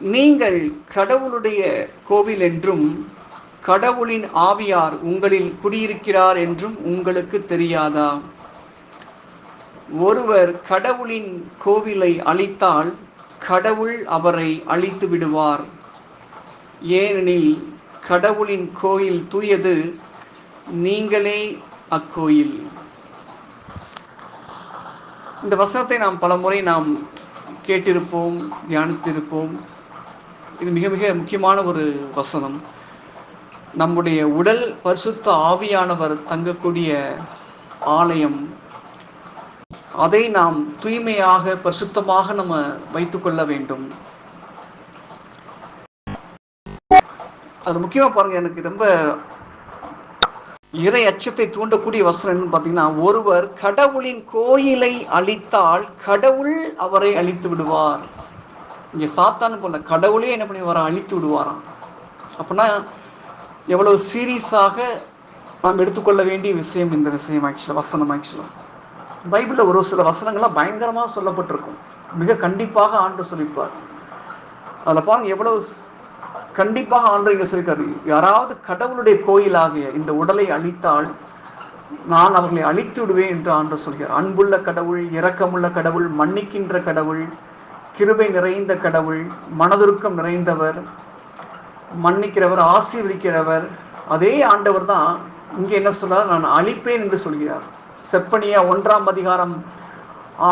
நீங்கள் கடவுளுடைய கோவில் என்றும் கடவுளின் ஆவியார் உங்களில் குடியிருக்கிறார் என்றும் உங்களுக்கு தெரியாதா? ஒருவர் கடவுளின் கோவிலை அழித்தால் கடவுள் அவரை அழித்து விடுவார். ஏனெனில் கடவுளின் கோயில் தூயது, நீங்களே அக்கோயில். இந்த வசனத்தை நாம் பலமுறை கேட்டிருப்போம், தியானித்திருப்போம். இது மிக மிக முக்கியமான ஒரு வசனம். நம்முடைய உடல் பரிசுத்த ஆவியானவர் தங்கக்கூடிய ஆலயம். அதை நாம் தூய்மையாக பரிசுத்தமாக நம்ம வைத்துக்கொள்ள வேண்டும். அது முக்கியமாக பாருங்க, எனக்கு ரொம்ப இறை அச்சத்தை தூண்டக்கூடிய வசனம் என்னன்னு பார்த்தீங்கன்னா, ஒருவர் கடவுளின் கோயிலை அழித்தால் கடவுள் அவரை அழித்து விடுவார். இங்கே சாத்தானு போல கடவுளே என்ன பண்ணி வர அழித்து விடுவாராம். அப்படின்னா எவ்வளவு சீரியஸாக நாம் எடுத்துக்கொள்ள வேண்டிய விஷயம் இந்த விஷயம். வசனம் பைபிளில் ஒரு சில வசனங்கள்லாம் பயங்கரமாக சொல்லப்பட்டிருக்கும். மிக கண்டிப்பாக ஆண்டு சொல்லிப்பார். அதில் பாருங்க எவ்வளவு கண்டிப்பாக ஆண்டு இங்கே சொல்லியிருக்காரு. யாராவது கடவுளுடைய கோயிலாகிய இந்த உடலை அழித்தால் நான் அவர்களை அழித்து விடுவேன் என்று ஆண்டு சொல்கிறார். அன்புள்ள கடவுள், இரக்கமுள்ள கடவுள், மன்னிக்கின்ற கடவுள், கிருபை நிறைந்த கடவுள், மனதுருக்கம் நிறைந்தவர், மன்னிக்கிறவர், ஆசீர்வதிக்கிறவர். அதே ஆண்டவர் தான் இங்கே என்ன சொல்றார்? நான் அழிப்பேன் என்று சொல்கிறார். செப்பனியா 1ஆம் அதிகாரம்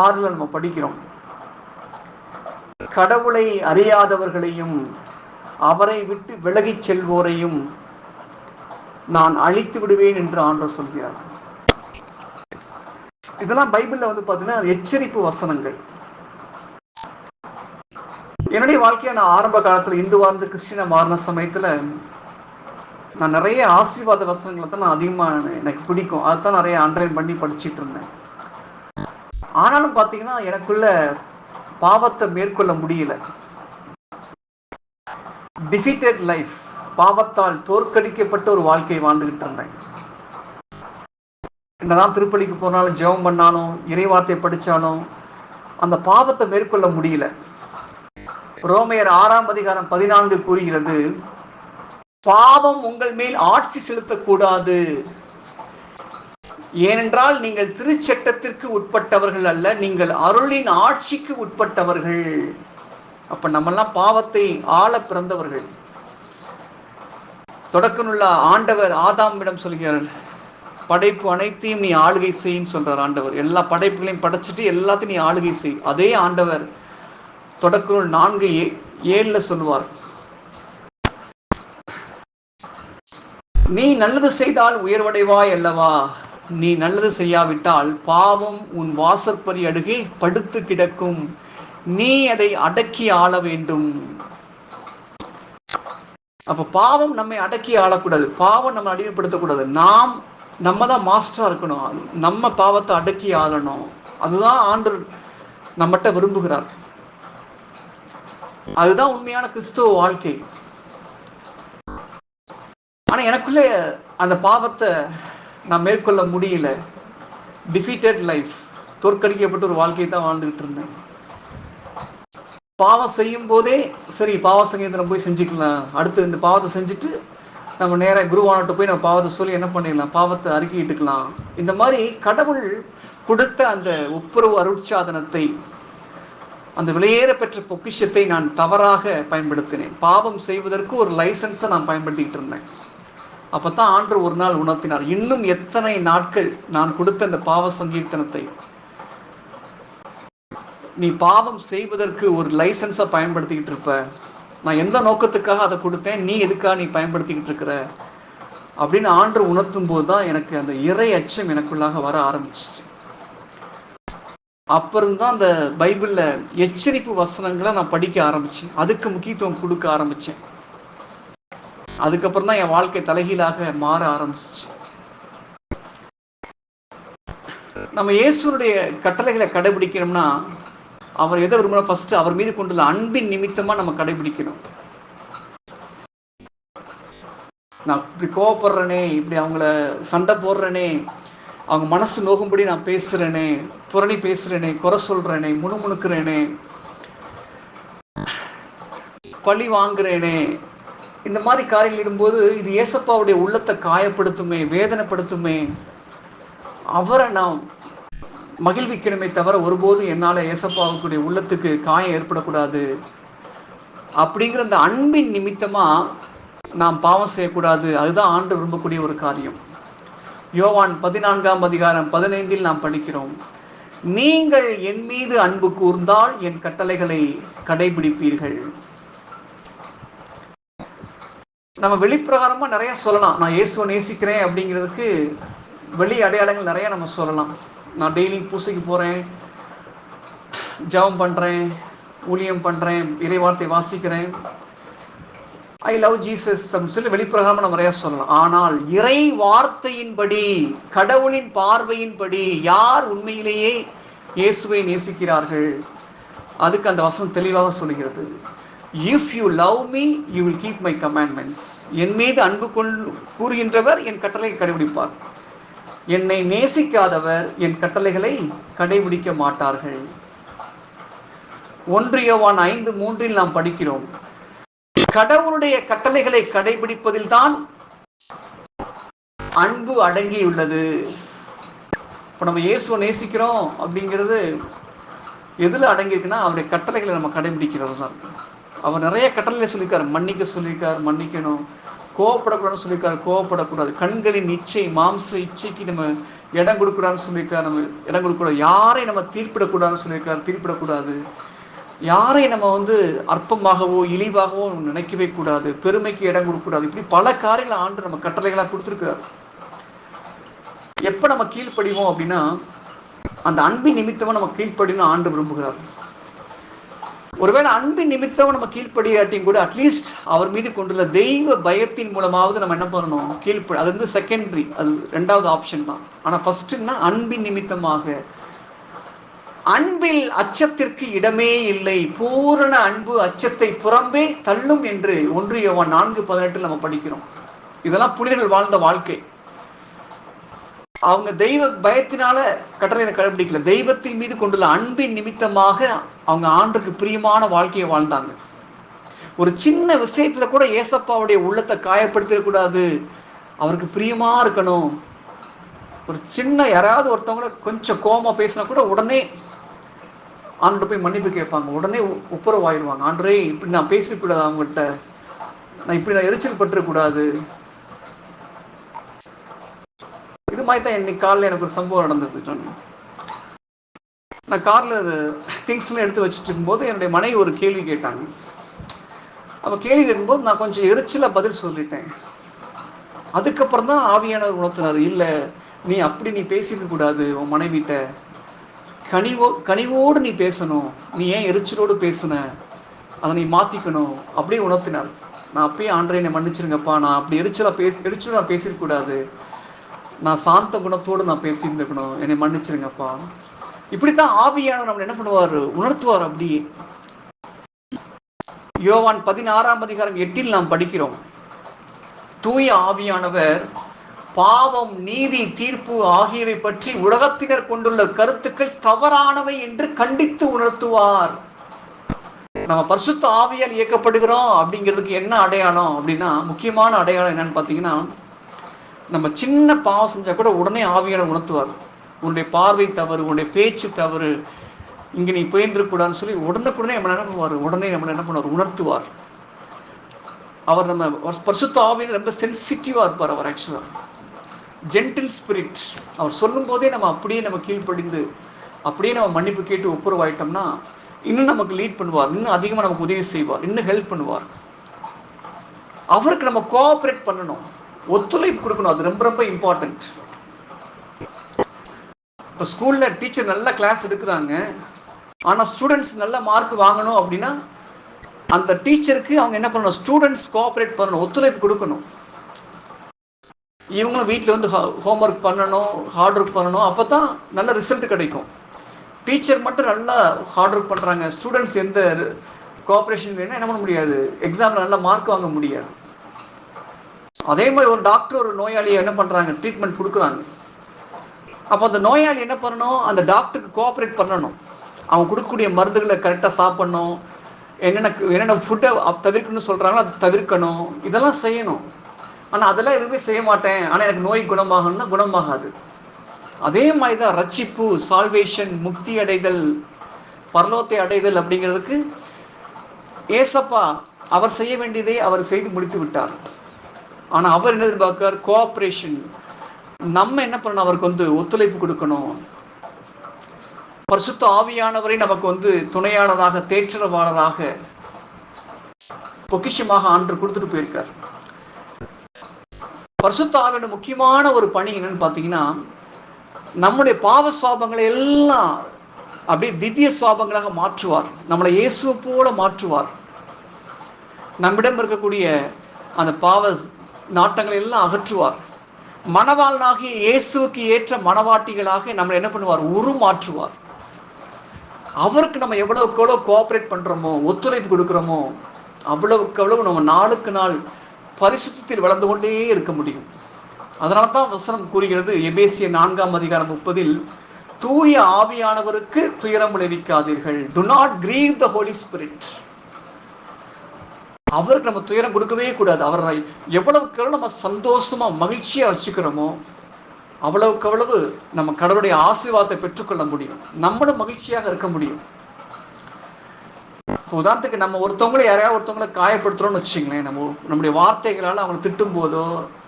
6 நம்ம படிக்கிறோம். கடவுளை அறியாதவர்களையும் அவரை விட்டு விலகிச் செல்வோரையும் நான் அழித்து விடுவேன் என்று ஆண்டவர் சொல்கிறார். இதெல்லாம் பைபிள்ல பார்த்தீங்கன்னா எச்சரிப்பு வசனங்கள். என்னுடைய வாழ்க்கையை நான் ஆரம்ப காலத்தில் இந்து வாழ்ந்து கிறிஸ்டியனா மாறின சமயத்தில் நான் நிறைய ஆசீர்வாத வசனங்களை தான் நான் அதிகமாக எனக்கு பிடிக்கும். அதுதான் நிறைய அண்டர்லைன் பண்ணி படிச்சுட்டு இருந்தேன். ஆனாலும் பார்த்தீங்கன்னா எனக்குள்ள பாவத்தை மேற்கொள்ள முடியல. டிஃபீட்டட் லைஃப், பாவத்தால் தோற்கடிக்கப்பட்ட ஒரு வாழ்க்கையை வாழ்ந்துகிட்டு இருந்தேன். என்னதான் திருப்பலிக்கு போனாலும், ஜெபம் பண்ணாலும், இறைவார்த்தை படித்தாலும் அந்த பாவத்தை மேற்கொள்ள முடியல. ரோமையர் 6ஆம் அதிகாரம் 14 கூறுகிறது, பாவம் உங்கள் மேல் ஆட்சி செலுத்தக்கூடாது. ஏனென்றால் நீங்கள் திருச்சட்டத்திற்கு உட்பட்டவர்கள் அல்ல, நீங்கள் அருளின் ஆட்சிக்கு உட்பட்டவர்கள். அப்ப நம்மெல்லாம் பாவத்தை ஆள பிறந்தவர்கள். தொடக்கமுள்ள ஆண்டவர் ஆதாமிடம் சொல்கிறார், படைப்பு அனைத்தையும் நீ ஆளுகை செய்யின்னு சொல்றார் ஆண்டவர். எல்லா படைப்புகளையும் படைச்சிட்டு எல்லாத்தையும் நீ ஆளுகை செய். அதே ஆண்டவர் தொடக்கநூல் 4:7 சொல்லுவார், நீ நல்லது செய்தால் உயர்வடைவாய் அல்லவா, நீ நல்லது செய்யாவிட்டால் பாவம் உன் வாசற்படி அருகே படுத்து கிடக்கும், நீ அதை அடக்கி ஆள வேண்டும். அப்ப பாவம் நம்மை அடக்கி ஆளக்கூடாது, பாவம் நம்ம அடிமைப்படுத்தக்கூடாது. நம்ம தான் மாஸ்டரா இருக்கணும், நம்ம பாவத்தை அடக்கி ஆளணும். அதுதான் ஆண்டவர் நம்மகிட்ட விரும்புகிறார். அதுதான் உண்மையான கிறிஸ்துவ வாழ்க்கை. ஆனா எனக்குள்ள அந்த பாவத்தை நான் மேற்கொள்ள முடியல. டிஃபீட்டட் லைஃப், தோற்கடிக்கப்பட்ட ஒரு வாழ்க்கையை தான் வாழ்ந்துகிட்டு இருந்தேன். பாவம் செய்யும் போதே சரி, பாவ சங்கீதத்தை போய் செஞ்சுக்கலாம், அடுத்து இந்த பாவத்தை செஞ்சுட்டு நம்ம நேராக குருவானட்டு போய் நம்ம பாவத்தை சொல்லி என்ன பண்ணிடலாம், பாவத்தை அறிக்கையிட்டுக்கலாம். இந்த மாதிரி கடவுள் கொடுத்த அந்த ஒப்புரவு அருட்சாதனத்தை, அந்த விலையேற பெற்ற பொக்கிஷத்தை நான் தவறாக பயன்படுத்தினேன். பாவம் செய்வதற்கு ஒரு லைசன்ஸை நான் பயன்படுத்திக்கிட்டு இருந்தேன். அப்போதான் ஆண்டவர் ஒரு நாள் உணர்த்தினார், இன்னும் எத்தனை நாட்கள் நான் கொடுத்த அந்த பாவ சங்கீர்த்தனத்தை நீ பாவம் செய்வதற்கு ஒரு லைசன்ஸை பயன்படுத்திக்கிட்டு இருப்ப. நான் எந்த நோக்கத்துக்காக அதை கொடுத்தேன், நீ எதுக்காக நீ பயன்படுத்திக்கிட்டு இருக்கிற அப்படின்னு ஆண்டவர் உணர்த்தும் போது தான் எனக்கு அந்த இறை அச்சம் எனக்குள்ளாக வர ஆரம்பிச்சிச்சு. அப்புறம்தான் அந்த பைபிளில் எச்சரிப்பு வசனங்களை நான் படிக்க ஆரம்பித்தேன், அதுக்கு முக்கியத்துவம் கொடுக்க ஆரம்பித்தேன். அதுக்கப்புறம் தான் என் வாழ்க்கை தலைகீழாக மாற ஆரம்பிச்சிச்சு. நம்ம இயேசுடைய கட்டளைகளை கடைபிடிக்கணும்னா அவர் எதை விரும்பினா, ஃபர்ஸ்ட் அவர் மீது கொண்டுள்ள அன்பின் நிமித்தமா நம்ம கடைபிடிக்கணும். நான் இப்படி கோவப்படுறேனே, இப்படி அவங்கள சண்டை போடுறேனே, அவங்க மனசு நோகும்படி நான் பேசுறேனே, புரணி பேசுறேனே, குறை சொல்றேனே, முணுமுணுக்கிறேனே, பழி வாங்குறேனே, இந்த மாதிரி காரியங்கள் இடும்போது இது ஏசப்பாவுடைய உள்ளத்தை காயப்படுத்துமே, வேதனைப்படுத்துமே. அவரை நாம் மகிழ்விக்கணுமே தவிர ஒருபோதும் என்னால் ஏசப்பாவுக்குடைய உள்ளத்துக்கு காயம் ஏற்படக்கூடாது அப்படிங்கிற அந்த அன்பின் நிமித்தமாக நாம் பாவம் செய்யக்கூடாது. அதுதான் ஆண்டு விரும்பக்கூடிய ஒரு காரியம். யோவான் 14:15 நாம் படிக்கிறோம், நீங்கள் என் மீது அன்பு கூர்ந்தால் என் கட்டளைகளை கடைபிடிப்பீர்கள். நம்ம வெளிப்பிரகாரமா நிறைய சொல்லலாம், நான் இயேசுவை நேசிக்கிறேன் அப்படிங்கிறதுக்கு வெளி அடையாளங்கள் நிறைய நம்ம சொல்லலாம். நான் டெய்லியும் பூசைக்கு போகிறேன், ஜெபம் பண்ணுறேன், ஊழியம் பண்ணுறேன், இறைவார்த்தை வாசிக்கிறேன், ஐ லவ் ஜீசஸ் அப்படின்னு சொல்லி வெளிப்பிரகாரமாக நம்ம நிறையா சொல்லலாம். ஆனால் இறை வார்த்தையின்படி, கடவுளின் பார்வையின்படி யார் உண்மையிலேயே இயேசுவை நேசிக்கிறார்கள், அதுக்கு அந்த வசனம் தெளிவாக சொல்லுகிறது. If you love me you will keep my commandments. என் மீது அன்பு கூறுகின்றவர் என் கட்டளை கடைபிடிப்பார், என்னை நேசிக்காதவர் என் கட்டளைகளை கடைபிடிக்க மாட்டார்கள். 1 யோவான் 5:3 நாம் படிக்கிறோம், கடவுளுடைய கட்டளைகளை கடைபிடிப்பதில் தான் அன்பு அடங்கியுள்ளது. இப்போ நம்ம இயேசுவை நேசிக்கிறோம் அப்படிங்கிறது எதில் அடங்கியிருக்குன்னா அவருடைய கட்டளைகளை நம்ம கடைபிடிக்கிறது தான். அவர் நிறைய கட்டளைகளை சொல்லியிருக்காரு, மன்னிக்க சொல்லியிருக்கார், மன்னிக்கணும், கோவப்படக்கூடாதுன்னு சொல்லியிருக்காரு, கோவப்படக்கூடாது, கண்களின் இச்சை மாம்ச இச்சைக்கு நம்ம இடம் கொடுக்கூடாதுன்னு சொல்லியிருக்காரு, நம்ம இடம் கொடுக்கக்கூடாது, யாரை நம்ம தீர்ப்பிடக்கூடாதுன்னு சொல்லியிருக்காரு, தீர்ப்பிடக்கூடாது, யாரை நம்ம அற்பமாகவோ இழிவாகவோ நினைக்கவே கூடாது, பெருமைக்கு இடம் கொடுக்கக்கூடாது. இப்படி பல காரியங்களை ஆண்டு நம்ம கட்டளைகளாக கொடுத்துருக்காரு. எப்போ நம்ம கீழ்ப்படிவோம் அப்படின்னா அந்த அன்பின் நிமித்தமாக நம்ம கீழ்ப்படினு ஆண்டு விரும்புகிறார். ஒருவேளை அன்பின் நிமித்தம் நம்ம கீழ்ப்படியாட்டியும் கூட அட்லீஸ்ட் அவர் மீது கொண்டுள்ள தெய்வ பயத்தின் மூலமாவது நம்ம என்ன பண்ணணும், அது செகண்டரி, அது 2வது ஆப்ஷன் தான். ஆனால் ஃபர்ஸ்ட்னா அன்பின் நிமித்தமாக. அன்பில் அச்சத்திற்கு இடமே இல்லை, பூரண அன்பு அச்சத்தை புறம்பே தள்ளும் என்று 1 யோவான் 4:18 நம்ம படிக்கிறோம். இதெல்லாம் புனிதர்கள் வாழ்ந்த வாழ்க்கை. அவங்க தெய்வ பயத்தினால கட்டளையை கடைபிடிக்கல, தெய்வத்தின் மீது கொண்டுள்ள அன்பின் நிமித்தமாக அவங்க ஆண்டுக்கு பிரியமான வாழ்க்கையை வாழ்ந்தாங்க. ஒரு சின்ன விஷயத்துல கூட ஏசப்பாவுடைய உள்ளத்தை காயப்படுத்திடக்கூடாது, அவருக்கு பிரியமா இருக்கணும். ஒரு சின்ன யாராவது ஒருத்தவங்கள கொஞ்சம் கோபமா பேசினா கூட உடனே ஆண்டு போய் மன்னிப்பு கேட்பாங்க, உடனே ஒப்புரவாயிடுவாங்க. ஆண்டரே இப்படி நான் பேசக்கூடாது, அவங்ககிட்ட நான் இப்படி நான் எரிச்சல் பற்றக்கூடாது. இது மாதிரி தான் இன்னைக்கு காலையில் எனக்கு ஒரு சம்பவம் நடந்தது. நான் காரில் திங்ஸ்லாம் எடுத்து வச்சுட்டு இருக்கும்போது என்னுடைய மனைவி ஒரு கேள்வி கேட்டாங்க. அப்போ கேள்வி கேட்கும்போது நான் கொஞ்சம் எரிச்சலாக பதில் சொல்லிட்டேன். அதுக்கப்புறம் தான் ஆவியானவர் உணர்த்தினார், இல்லை நீ அப்படி நீ பேசிக்க கூடாது, உன் மனைவிட்ட கனிவோடு நீ பேசணும், நீ ஏன் எரிச்சலோடு பேசுன, அதை நீ மாற்றிக்கணும் அப்படியே உணர்த்தினார். நான் அப்பயே ஆண்டரை என்னை மன்னிச்சிருங்கப்பா, நான் அப்படி எரிச்சலோடு நான் பேசிருக்கூடாது, நான் சாந்த குணத்தோடு நான் பேசியிருந்துக்கணும், என்னை மன்னிச்சிருங்கப்பா. இப்படித்தான் ஆவியானவர் நம்ம என்ன பண்ணுவார், உணர்த்துவார் அப்படியே. யோவான் 16:8 நாம் படிக்கிறோம், தூய ஆவியானவர் பாவம் நீதி தீர்ப்பு ஆகியவை பற்றி உலகத்தினர் கொண்டுள்ள கருத்துக்கள் தவறானவை என்று கண்டித்து உணர்த்துவார். நம்ம பரிசுத்த ஆவியால் இயக்கப்படுகிறோம் அப்படிங்கிறதுக்கு என்ன அடையாளம் அப்படின்னா, முக்கியமான அடையாளம் என்னன்னு பார்த்தீங்கன்னா, நம்ம சின்ன பாவம் செஞ்சா கூட உடனே ஆவியானவர் உணர்த்துவார். உன்னுடைய பார்வை தவறு, உன்னுடைய பேச்சு தவறு, இங்கே நீ போயிருந்துக்கூடாதுன்னு சொல்லி உடனுக்குடனே நம்ம என்ன பண்ணுவார், உடனே நம்மளை என்ன பண்ணுவார், உணர்த்துவார். அவர் நம்ம பரிசுத்த ஆவியான ரொம்ப சென்சிட்டிவாக இருப்பார். அவர் ஆக்சுவலாக ஜென்டில் ஸ்பிரிட். அவர் சொல்லும் போதே நம்ம அப்படியே நம்ம கீழ்ப்படிந்து அப்படியே நம்ம மன்னிப்பு கேட்டு ஒப்புரவாயிட்டோம்னா இன்னும் நமக்கு லீட் பண்ணுவார், இன்னும் அதிகமாக நமக்கு உதவி செய்வார், இன்னும் ஹெல்ப் பண்ணுவார். அவருக்கு நம்ம கோஆப்ரேட் பண்ணணும், ஒத்துழைப்பு கொடுக்கணும். அது ரொம்ப ரொம்ப இம்பார்ட்டன்ட். இப்போ ஸ்கூலில் டீச்சர் நல்ல கிளாஸ் எடுக்கிறாங்க, ஆனால் ஸ்டூடெண்ட்ஸ் நல்ல மார்க் வாங்கணும் அப்படின்னா அந்த டீச்சருக்கு அவங்க என்ன பண்ணணும், ஸ்டூடெண்ட்ஸ் கோஆப்ரேட் பண்ணணும், ஒத்துழைப்பு கொடுக்கணும். இவங்களும் வீட்டில் ஹோம்ஒர்க் பண்ணணும், ஹார்ட் ஒர்க் பண்ணணும், அப்போ தான் நல்ல ரிசல்ட் கிடைக்கும். டீச்சர் மட்டும் நல்லா ஹார்ட் ஒர்க் பண்ணுறாங்க, ஸ்டூடெண்ட்ஸ் எந்த கோஆப்ரேஷன் வேணும் என்ன பண்ண முடியாது, எக்ஸாமில் நல்ல மார்க் வாங்க முடியாது. அதே மாதிரி ஒரு டாக்டர் ஒரு நோயாளியை என்ன பண்ணுறாங்க, ட்ரீட்மெண்ட் கொடுக்குறாங்க. அப்போ அந்த நோயாளி என்ன பண்ணணும், அந்த டாக்டருக்கு கோஆப்ரேட் பண்ணணும், அவங்க கொடுக்கக்கூடிய மருந்துகளை கரெக்டாக சாப்பிட்ணும், என்னென்ன ஃபுட்டை தவிர்க்கணும்னு சொல்கிறாங்களோ அதை தவிர்க்கணும், இதெல்லாம் செய்யணும். ஆனால் அதெல்லாம் எதுவுமே செய்ய மாட்டேன், ஆனால் எனக்கு நோய் குணமாகணும்னா குணமாகாது. அதே மாதிரி தான் ரட்சிப்பு, சால்வேஷன், முக்தி அடைதல், பரலோகத்தை அடைதல் அப்படிங்கிறதுக்கு ஏசப்பா அவர் செய்ய வேண்டியதை அவர் செய்து முடித்து விட்டார். ஆனால் அவர் என்ன எதிர்பார்க்கார்? கோஆப்ரேஷன். நம்ம என்ன பண்ணணும்? அவருக்கு ஒத்துழைப்பு கொடுக்கணும். பரிசுத்த ஆவியானவரை நமக்கு துணையாளராக, தேற்றரவாளராக, பொக்கிஷமாக ஆண்டு கொடுத்துட்டு போயிருக்கார். பரிசுத்த ஆவியோட முக்கியமான ஒரு பணி என்னன்னு பார்த்தீங்கன்னா, நம்முடைய பாவ சுவாபங்களை எல்லாம் அப்படியே திவ்ய சுவாபங்களாக மாற்றுவார். நம்மளை இயேசுவை போல மாற்றுவார். நம்மிடம் இருக்கக்கூடிய அந்த பாவ நாட்டங்களை எல்லாம் அகற்றுவார். மணவாளனாகிய இயேசுவுக்கு ஏற்ற மணவாட்டிகளாக நம்மளை என்ன பண்ணுவார்? உருமாற்றுவார். அவருக்கு நம்ம எவ்வளவுக்கு எவ்வளோ கோஆப்ரேட் பண்ணுறோமோ, ஒத்துழைப்பு கொடுக்குறோமோ, அவ்வளவுக்கு அவ்வளவு நம்ம நாளுக்கு நாள் பரிசுத்தத்தில் வளர்ந்து கொண்டே இருக்க முடியும். அதனால தான் வசனம் கூறுகிறது, எபேசியர் 4:30, தூய ஆவியானவருக்கு துயரம் விளைவிக்காதீர்கள். Do not grieve the Holy Spirit. அவருக்கு நம்ம துயரம் கொடுக்கவே கூடாது. அவரை எவ்வளவுக்கு எவ்வளவு நம்ம சந்தோஷமா மகிழ்ச்சியா வச்சுக்கிறோமோ, அவ்வளவுக்கு அவ்வளவு நம்ம கடவுளுடைய ஆசீர்வாதத்தை பெற்றுக்கொள்ள முடியும். நம்மளும் மகிழ்ச்சியாக இருக்க முடியும். உதாரணத்துக்கு நம்ம யாரையாவது ஒருத்தவங்களை காயப்படுத்துறோம்னு வச்சுங்களேன், நம்முடைய வார்த்தைகளால் அவங்களை திட்டும் போதோ,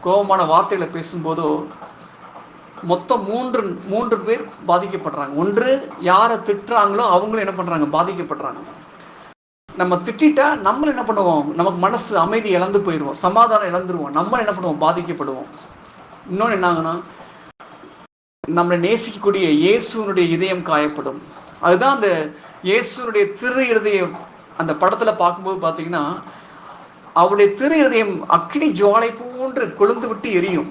கோபமான வார்த்தைகளை பேசும்போதோ, மொத்தம் மூன்று பேர் பாதிக்கப்படுறாங்க. ஒன்று, யாரை திட்டுறாங்களோ அவங்களும் என்ன பண்றாங்க? பாதிக்கப்படுறாங்க. நம்ம திட்டா நம்மளும் என்ன பண்ணுவோம்? நமக்கு மனசு அமைதி இழந்து போயிடுவோம், சமாதானம் இழந்துருவோம், நம்ம என்ன பண்ணுவோம்? பாதிக்கப்படுவோம். இன்னொன்று என்னாங்கன்னா, நம்மளை நேசிக்கக்கூடிய இயேசுனுடைய இதயம் காயப்படும். அதுதான் அந்த இயேசுனுடைய திரு இருதயம். அந்த படத்தில் பார்க்கும்போது பார்த்தீங்கன்னா, அவருடைய திரு இருதயம் அக்னி ஜுவாலை போன்று கொழுந்து விட்டு எரியும்.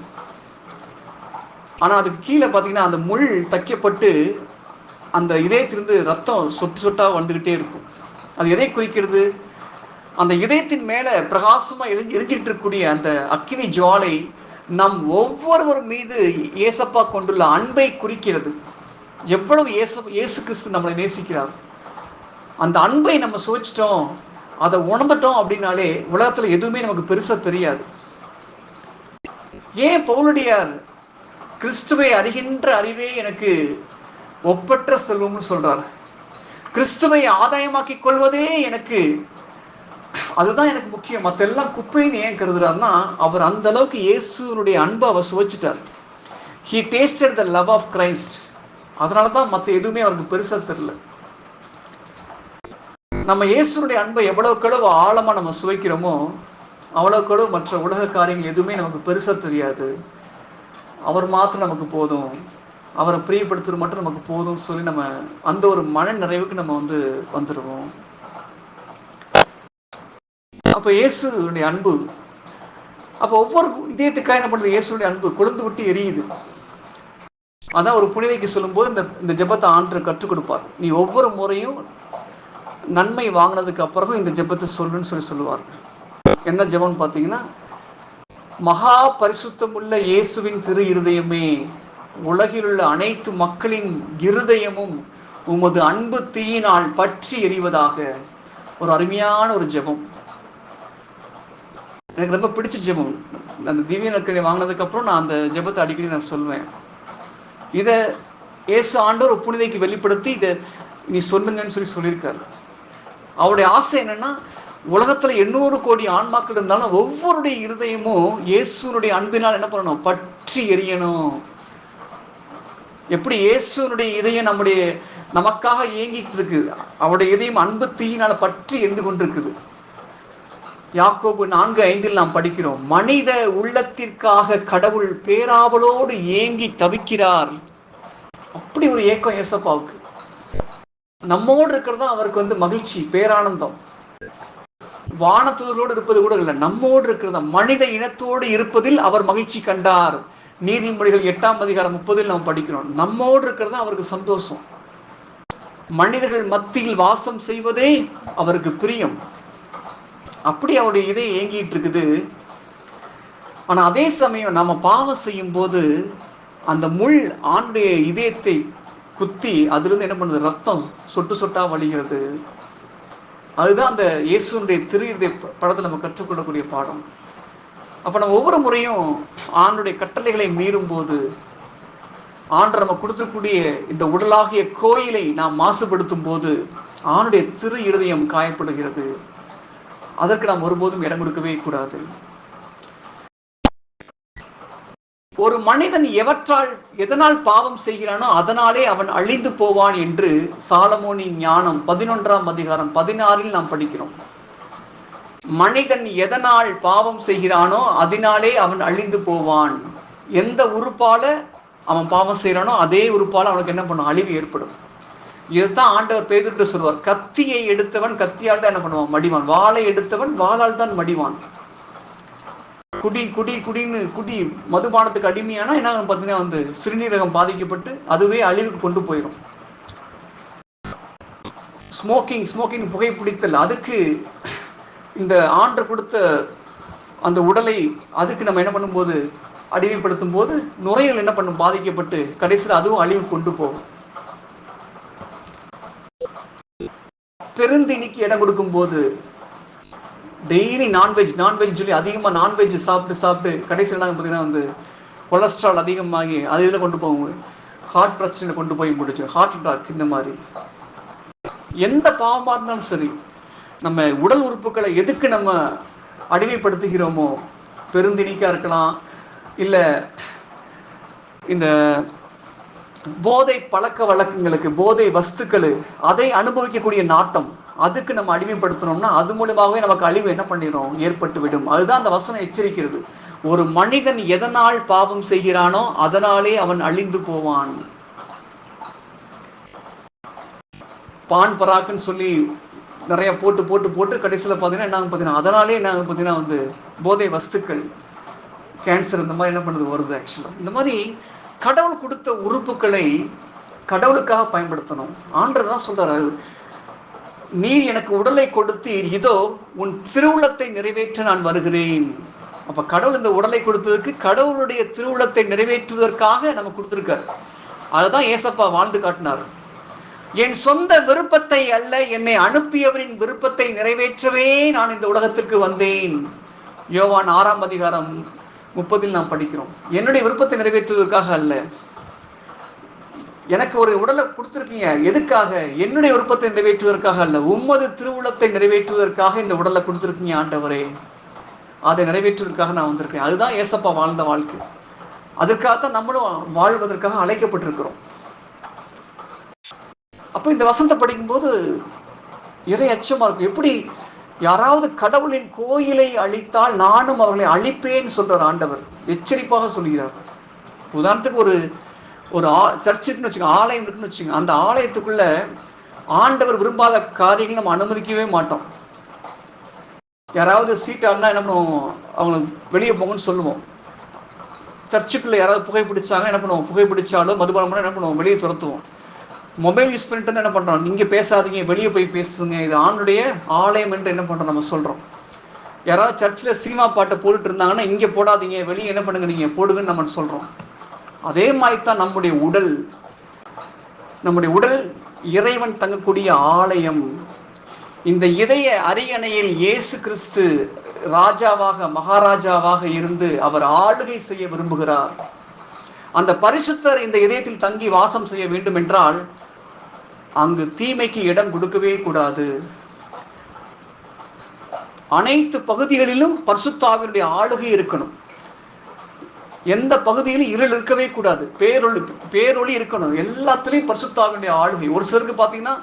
ஆனால் அதுக்கு கீழே பார்த்தீங்கன்னா அந்த முள் தைக்கப்பட்டு அந்த இதயத்திலிருந்து ரத்தம் சொட்டு சொட்டாக வந்துக்கிட்டே இருக்கும். அது எதை குறிக்கிறது? அந்த இதயத்தின் மேலே பிரகாசமாக எரிஞ்சிட்டு இருக்கக்கூடிய அந்த அக்னி ஜுவாலை நம் ஒவ்வொருவர் மீது ஏசப்பா கொண்டுள்ள அன்பை குறிக்கிறது. எவ்வளவு இயேசு கிறிஸ்து நம்மளை நேசிக்கிறார். அந்த அன்பை நம்ம சுவைச்சிட்டோம், அதை உணர்ந்துட்டோம் அப்படின்னாலே உலகத்தில் எதுவுமே நமக்கு பெருசாக தெரியாது. ஏன் பவுலடியார் கிறிஸ்துவை அறிகின்ற அறிவே எனக்கு ஒப்பற்ற செல்வம்னு சொல்றார். கிறிஸ்துவை ஆதாயமாக்கி கொள்வதே அதுதான் எனக்கு முக்கியம், மற்ற எல்லாம் குப்பைன்னு ஏன் கருதுறாருன்னா, அவர் அந்த அளவுக்கு இயேசுனுடைய அன்பை அவர் சுவைச்சிட்டார். He tasted the love of Christ. அதனால தான் மற்ற எதுவுமே அவருக்கு பெருசாக தெரியல. நம்ம இயேசுனுடைய அன்பை எவ்வளவுக்களவு ஆழமாக நம்ம சுவைக்கிறோமோ, அவ்வளவுக்களவு மற்ற உலக காரியங்கள் எதுவுமே நமக்கு பெருசாக தெரியாது. அவர் மாத்திரம் நமக்கு போதும், அவரை பிரியப்படுத்துறது மட்டும் நமக்கு போதும் சொல்லி நம்ம அந்த ஒரு மன நிறைவுக்கு நம்ம வந்துடுவோம். அப்போ இயேசுடைய அன்பு, அப்போ ஒவ்வொரு இதயத்துக்காக என்ன பண்ணுறது? இயேசுடைய அன்பு கொழுந்து விட்டு எரியுது. அதான் ஒரு புனிதைக்கு சொல்லும்போது இந்த ஜெபத்தை ஆண்டவர் கற்றுக் கொடுப்பார். நீ ஒவ்வொரு முறையும் நன்மை வாங்கினதுக்கு அப்புறம் இந்த ஜெபத்தை சொல்லுன்னு சொல்லுவார். என்ன ஜெபம்னு பார்த்தீங்கன்னா, மகா பரிசுத்தமுள்ள இயேசுவின் திரு இருதயமே, உலகில் உள்ள அனைத்து மக்களின் இருதயமும் உமது அன்பு தீயினால் பற்றி எறிவதாக. ஒரு அருமையான ஒரு ஜெபம், எனக்கு ரொம்ப பிடிச்ச ஜெபம். அந்த திவ்ய நற்கருணை வாங்கினதுக்கு அப்புறம் நான் அந்த ஜெபத்தை அடிக்கடி நான் சொல்வேன். இதை இயேசு ஆண்டவர் ஒரு புனிதைக்கு வெளிப்படுத்தி இதை நீ சொல்லுங்கன்னு சொல்லியிருக்காரு. அவருடைய ஆசை என்னன்னா, உலகத்துல 800 கோடி ஆன்மாக்கள் இருந்தாலும் ஒவ்வொருடைய இருதயமும் இயேசுனுடைய அன்பினால் என்ன பண்ணணும்? பற்றி எரியணும். எப்படி இயேசுனுடைய இதயம் நமக்காக இயங்கிட்டு இருக்குது, அவருடைய இதயம் அன்பு தீயினால பற்றி எரிந்து கொண்டிருக்குது. யாக்கோபு 4:5 நாம் படிக்கிறோம், மனித உள்ளத்திற்காக கடவுள் பேராவலோடு ஏங்கி தவிக்கிறார். அப்படி ஒரு ஏக்கம் ஏசப்பாவுக்கு. நம்மோடு இருக்கிறது தான் அவருக்கு மகிழ்ச்சி, பேரானந்தம். வானதூதர்களோடு இருப்பது கூட இல்லை, நம்மோடு இருக்கிறதா, மனித இனத்தோடு இருப்பதில் அவர் மகிழ்ச்சி கண்டார். நீதிமொழிகள் 8:30 நாம் படிக்கிறோம். நம்மோடு இருக்கிறதா அவருக்கு சந்தோஷம். மனிதர்கள் மத்தியில் வாசம் செய்வதே அவருக்கு பிரியம். அப்படி அவருடைய இதயம் ஏங்கிட்டு இருக்குது. ஆனா அதே சமயம் நாம பாவம் செய்யும் போது அந்த முள் ஆண்டுடைய இதயத்தை குத்தி அதிலிருந்து என்ன பண்ணுது? ரத்தம் சொட்டு சொட்டா வழிகிறது. அதுதான் அந்த இயேசுனுடைய திருஇருதய படத்தில் நம்ம கற்றுக்கொள்ளக்கூடிய பாடம். அப்போ நம்ம ஒவ்வொரு முறையும் ஆண்டுடைய கட்டளைகளை மீறும் போது, ஆண்டு நம்ம கொடுத்துக்கூடிய இந்த உடலாகிய கோயிலை நாம் மாசுபடுத்தும் போது ஆணுடைய திரு இருதயம் காயப்படுகிறது. அதற்கு நாம் ஒருபோதும் இடம் கொடுக்கவே கூடாது. ஒரு மனிதன் எதனால் பாவம் செய்கிறானோ அதனாலே அவன் அழிந்து போவான் என்று சாலமோனின் ஞானம் 11ஆம் அதிகாரம் 16 நாம் படிக்கிறோம். மனிதன் எதனால் பாவம் செய்கிறானோ அதனாலே அவன் அழிந்து போவான். எந்த உறுப்பால அவன் பாவம் செய்கிறானோ அதே உறுப்பால அவனுக்கு என்ன பண்ணும்? அழிவு ஏற்படும். இதுதான் ஆண்டவர் பேதுருட்ட சொல்வார், கத்தியை எடுத்தவன் கத்தியால் தான் என்ன பண்ணுவான்? மடிவான். வாளை எடுத்தவன் வாளால் தான் மடிவான். குடி மதுபானத்துக்கு அடிமையானா என்ன பார்த்தீங்கன்னா சிறுநீரகம் பாதிக்கப்பட்டு அதுவே அழிவுக்கு கொண்டு போயிடும். ஸ்மோக்கிங் புகைப்பிடித்தல், அதுக்கு இந்த ஆண்டர் கொடுத்த அந்த உடலை அதுக்கு நம்ம என்ன பண்ணும்போது அடிமைப்படுத்தும் போது நுரையீரல் என்ன பண்ணும்? பாதிக்கப்பட்டு கடைசியில் அதுவும் அழிவு கொண்டு போகும். பெருந்தினிக்கு இடம் கொடுக்கும் போது டெய்லி நான்வெஜ் சொல்லி அதிகமாக நான்வெஜ் சாப்பிட்டு கடைசியில் பார்த்தீங்கன்னா கொலஸ்ட்ரால் அதிகமாகி அது இதில் கொண்டு போகும், ஹார்ட் பிரச்சனை கொண்டு போய் முடிச்சு, ஹார்ட் அட்டாக். இந்த மாதிரி எந்த பாவமாக இருந்தாலும் சரி, நம்ம உடல் உறுப்புகளை எதுக்கு நம்ம அடிமைப்படுத்துகிறோமோ, பெருந்தினிக்காக இருக்கலாம், இல்லை இந்த போதை பழக்க வழக்கங்களுக்கு, போதை வஸ்துக்கள், அதை அனுபவிக்கக்கூடிய நாட்டம், அதுக்கு நம்ம அடிமைப்படுத்தணும்னா அது மூலமாகவே நமக்கு அழிவு என்ன பண்ணிடும்? ஏற்பட்டு விடும். அதுதான் அந்த வசனம் எச்சரிக்கிறது. ஒரு மனிதன் எதனால் பாவம் செய்கிறானோ அதனாலே அவன் அழிந்து போவான். பான் பராக்குன்னு சொல்லி நிறைய போட்டு கடைசியில் பார்த்தீங்கன்னா என்ன பார்த்தீங்கன்னா அதனாலே என்ன பார்த்தீங்கன்னா போதை வஸ்துக்கள், கேன்சர், இந்த மாதிரி என்ன பண்ணுது வருது. ஆக்சுவலாக இந்த மாதிரி கடவுள் கொடுத்த உறுப்புகளை கடவுளுக்காக பயன்படுத்தணும். ஆண்டவர் தான் சொல்றாரு, நீர் எனக்கு உடலை கொடுத்தீர், இதோ உன் திருவுளத்தை நிறைவேற்ற நான் வருகிறேன். அப்ப கடவுள் இந்த உடலை கொடுத்ததுக்கு கடவுளுடைய திருவுளத்தை நிறைவேற்றுவதற்காக நம்ம கொடுத்துருக்காரு. அதுதான் ஏசப்பா வாழ்ந்து காட்டினார். என் சொந்த விருப்பத்தை அல்ல, என்னை அனுப்பியவரின் விருப்பத்தை நிறைவேற்றவே நான் இந்த உலகத்திற்கு வந்தேன். யோவான் 6ஆம் அதிகாரம் 30 நாம் படிக்கிறோம். என்னுடைய விருப்பத்தை நிறைவேற்றுவதற்காக அல்ல. எனக்கு ஒரு உடலை கொடுத்துருக்கீங்க, எதுக்காக? என்னுடைய விருப்பத்தை நிறைவேற்றுவதற்காக அல்ல, உம்மது திருவுளத்தை நிறைவேற்றுவதற்காக இந்த உடலை கொடுத்துருக்கீங்க ஆண்டவரே. அதை நிறைவேற்றுவதற்காக நான் வந்திருக்கேன். அதுதான் ஏசப்பா வாழ்ந்த வாழ்க்கை. அதற்காகத்தான் நம்மளும் வாழ்வதற்காக அழைக்கப்பட்டிருக்கிறோம். அப்போ இந்த வசனத்தை படிக்கும்போது இறை அச்சமா இருக்கும். எப்படி யாராவது கடவுளின் கோயிலை அழித்தால் நானும் அவர்களை அழிப்பேன்னு சொல்றார் ஆண்டவர். எச்சரிப்பாக சொல்கிறார். உதாரணத்துக்கு ஒரு சர்ச்சுக்குன்னு வச்சுக்கோங்க, ஆலயம் இருக்குன்னு வச்சுக்கோங்க. அந்த ஆலயத்துக்குள்ள ஆண்டவர் விரும்பாத காரியங்களை நம்ம அனுமதிக்கவே மாட்டோம். யாராவது சீட்டாருன்னா என்ன பண்ணுவோம்? அவங்களுக்கு வெளியே போங்கன்னு சொல்லுவோம். சர்ச்சுக்குள்ள யாராவது புகைப்பிடிச்சாங்க என்ன பண்ணுவோம்? புகைப்பிடிச்சாலோ மதுபானம் என்ன பண்ணுவோம்? வெளியே துரத்துவோம். மொபைல் யூஸ் பண்ணிட்டு வந்து என்ன பண்ணுறோம்? நீங்கள் பேசாதீங்க, வெளியே போய் பேசுங்க, இது ஆண்டுடைய ஆலயம் என்று என்ன பண்ணுறோம்? நம்ம சொல்கிறோம். யாராவது சர்ச்சில் சினிமா பாட்டை போட்டுட்டு இருந்தாங்கன்னா இங்கே போடாதீங்க, வெளியே என்ன பண்ணுங்க நீங்கள் போடுங்கன்னு நம்ம சொல்கிறோம். அதே மாதிரி தான் நம்முடைய உடல் இறைவன் தங்கக்கூடிய ஆலயம். இந்த இதய அரியணையில் இயேசு கிறிஸ்து ராஜாவாக மகாராஜாவாக இருந்து அவர் ஆளுகை செய்ய விரும்புகிறார். அந்த பரிசுத்தர் இந்த இதயத்தில் தங்கி வாசம் செய்ய வேண்டும் என்றால் அங்கு தீமைக்கு இடம் கொடுக்கவே கூடாது. அனைத்து பகுதிகளிலும் பரிசுத்தாவினுடைய ஆளுகை இருக்கணும். எந்த பகுதியிலும் இருள் இருக்கவே கூடாது. பேரொளி இருக்கணும். எல்லாத்துலேயும் பரிசுத்தாவினுடைய ஆளுகை. ஒரு சிலருக்கு பார்த்தீங்கன்னா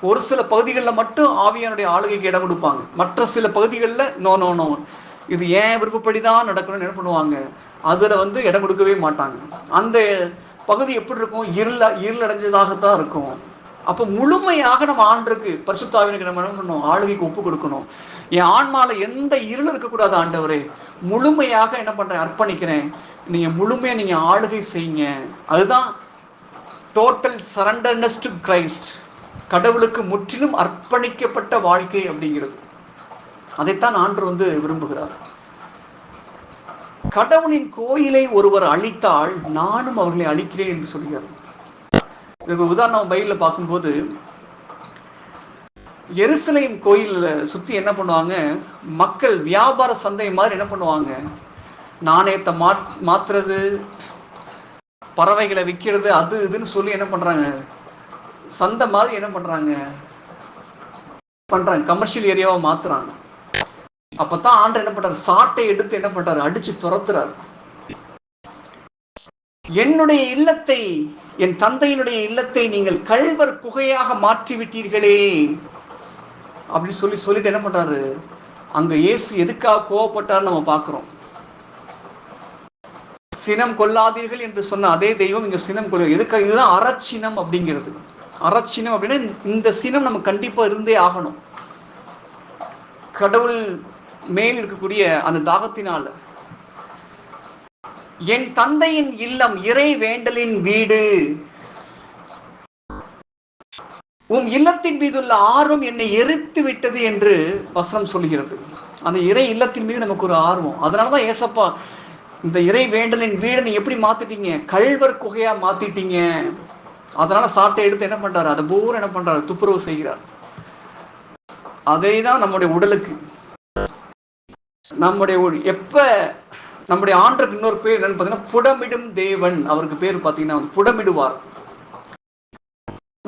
ஒரு சில பகுதிகளில் மட்டும் ஆவியானுடைய ஆளுகைக்கு இடம் கொடுப்பாங்க. மற்ற சில பகுதிகளில் நோ இது ஏன் விருப்பப்படி தான் நடக்கணும்னு என்ன பண்ணுவாங்க? அதில் இடம் கொடுக்கவே மாட்டாங்க. அந்த பகுதி எப்படி இருக்கும்? இருளடைஞ்சதாகத்தான் இருக்கும். அப்போ முழுமையாக நம்ம ஆண்டருக்கு பரிசுத்தாவினுக்கு நம்ம என்ன பண்ணணும்? ஆளுகைக்கு ஒப்பு கொடுக்கணும். என் ஆன்மாவில் எந்த இருள் இருக்கக்கூடாது ஆண்டவரே, முழுமையாக என்ன பண்ணுறேன்? அர்ப்பணிக்கிறேன். நீங்கள் முழுமையாக நீங்கள் ஆளுகை செய்யுங்க. அதுதான் டோட்டல் சரண்டர்னஸ் டு கிரைஸ்ட், கடவுளுக்கு முற்றிலும் அர்ப்பணிக்கப்பட்ட வாழ்க்கை அப்படிங்கிறது. அதைத்தான் ஆண்டவர் விரும்புகிறார். கடவுளின் கோயிலை ஒருவர் அழித்தால் நானும் அவர்களை அழிக்கிறேன் என்று சொல்கிறார். இதுக்கு உதாரணம் பைபிளில் பார்க்கும்போது எருசலேம் கோயிலில் சுற்றி என்ன பண்ணுவாங்க, மக்கள் வியாபார சந்தை மாதிரி என்ன பண்ணுவாங்க, நாணயத்தை மாத்துறது, பறவைகளை விற்கிறது, அது இதுன்னு சொல்லி என்ன பண்ணுறாங்க, சந்தை மாதிரி என்ன பண்ணுறாங்க, கமர்ஷியல் ஏரியாவை மாத்துறாங்க. அப்பதான் ஆண்டவர் என்ன பண்றாரு, சாட்டை எடுத்து என்ன பண்றாரு, அடிச்சு துரத்துறாரு. என்னுடைய இல்லத்தை, என் தந்தையினுடைய இல்லத்தை நீங்கள் கள்வர் குகையாக மாற்றி விட்டீர்களே அப்படின்னு சொல்லிட்டு என்ன பண்றாரு, அங்க இயேசு எதுக்காக கோவப்பட்டார் நம்ம பார்க்கிறோம். சினம் கொள்ளாதீர்கள் என்று சொன்ன அதே தெய்வம் இங்க சினம் கொள்ள எதுக்காக, இதுதான் அறச்சினம் அப்படிங்கிறது. அறச்சினம் அப்படின்னா இந்த சினம் நம்ம கண்டிப்பா இருந்தே ஆகணும். கடவுள் மேல் இருக்கக்கூடிய அந்த தாகத்தினால, என் தந்தையின் இல்லம் இறை வேண்டலின் வீடு, உன் இல்லத்தின் மீதுள்ள ஆர்வம் என்னை எரித்து விட்டது என்று வசனம் சொல்கிறது. அந்த இறை இல்லத்தின் மீது நமக்கு ஒரு ஆர்வம். அதனாலதான் ஏசப்பா, இந்த இறை வேண்டலின் வீடை நீ எப்படி மாத்திட்டீங்க, கள்வர் குகையா மாத்திட்டீங்க. அதனால சாட்டை எடுத்து என்ன பண்றாரு, அதை பூரா என்ன பண்றாரு, துப்புரவு செய்கிறார். அதே தான் நம்முடைய உடலுக்கு, நம்முடைய எப்ப நம்முடைய ஆண்டருக்கு இன்னொரு பேர் என்னன்னு பார்த்தீங்கன்னா புடமிடும் தேவன். அவருக்கு பேர் பார்த்தீங்கன்னா புடமிடுவார்.